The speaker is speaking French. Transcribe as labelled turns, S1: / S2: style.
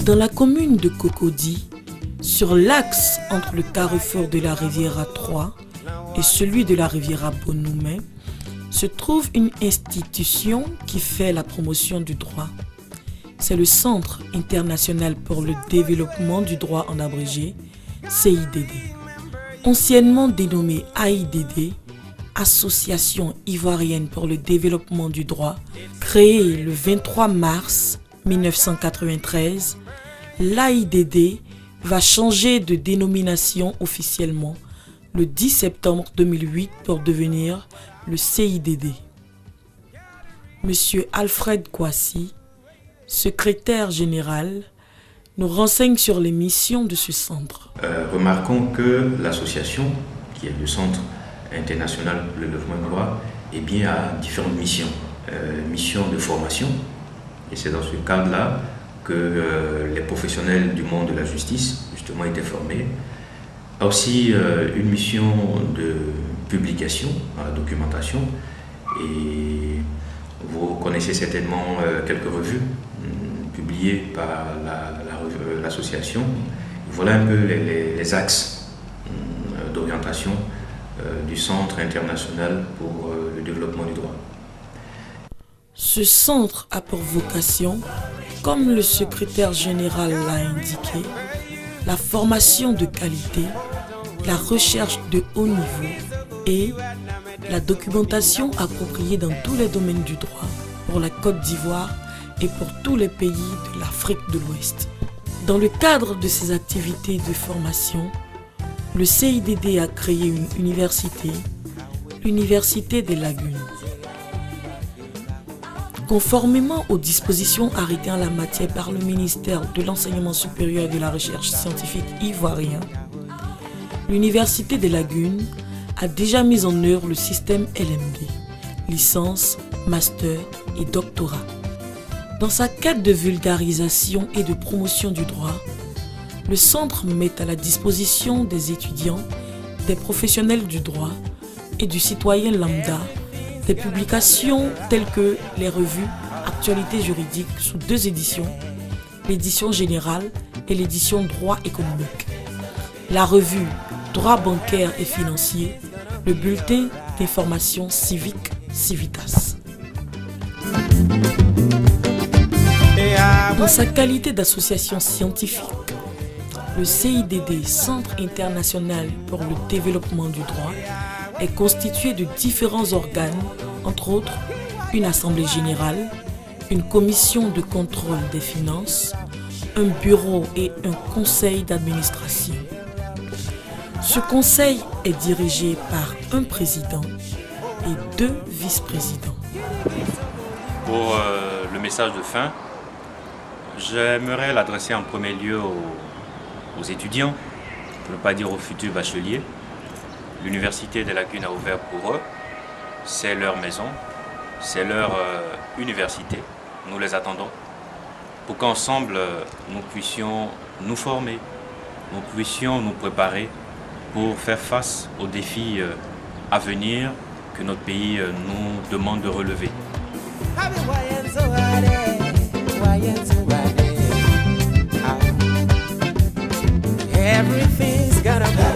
S1: Dans la commune de Cocody, sur l'axe entre le carrefour de la Riviera 3 et celui de la Riviera Bonhoumé, se trouve une institution qui fait la promotion du droit. C'est le Centre international pour le développement du droit en abrégé, CIDD. Anciennement dénommé AIDD, Association ivoirienne pour le développement du droit, créée le 23 mars 1993, l'AIDD va changer de dénomination officiellement le 10 septembre 2008 pour devenir le CIDD. Monsieur Alfred Kouassi, secrétaire général, nous renseigne sur les missions de ce centre.
S2: Remarquons que l'association, qui est le Centre international pour le développement du droit, a différentes missions. Mission de formation, et c'est dans ce cadre-là que les professionnels du monde de la justice, justement, étaient formés. Aussi une mission de publication dans la documentation, et vous connaissez certainement quelques revues publiées par l'association. Voilà un peu les axes d'orientation du Centre international pour le développement du droit.
S1: Ce centre a pour vocation, comme le secrétaire général l'a indiqué, la formation de qualité, la recherche de haut niveau et la documentation appropriée dans tous les domaines du droit pour la Côte d'Ivoire et pour tous les pays de l'Afrique de l'Ouest. Dans le cadre de ces activités de formation, le CIDD a créé une université, l'Université des Lagunes. Conformément aux dispositions arrêtées en la matière par le ministère de l'Enseignement supérieur et de la Recherche scientifique ivoirien, l'Université des Lagunes a déjà mis en œuvre le système LMD, licence, master et doctorat. Dans sa quête de vulgarisation et de promotion du droit, le centre met à la disposition des étudiants, des professionnels du droit et du citoyen lambda des publications telles que les revues Actualités juridiques sous 2 éditions, l'édition générale et l'édition Droit économique, la revue Droit bancaire et financier, le bulletin d'information civique Civitas. Dans sa qualité d'association scientifique, le CIDD, Centre international pour le développement du droit, est constitué de différents organes, entre autres une assemblée générale, une commission de contrôle des finances, un bureau et un conseil d'administration. Ce conseil est dirigé par un président et 2 vice-présidents.
S3: Pour le message de fin, j'aimerais l'adresser en premier lieu aux étudiants, pour ne pas dire aux futurs bacheliers. L'Université des Lagunes a ouvert pour eux, c'est leur maison, c'est leur université. Nous les attendons pour qu'ensemble nous puissions nous former, nous puissions nous préparer pour faire face aux défis à venir que notre pays nous demande de relever.
S4: Everything's gonna be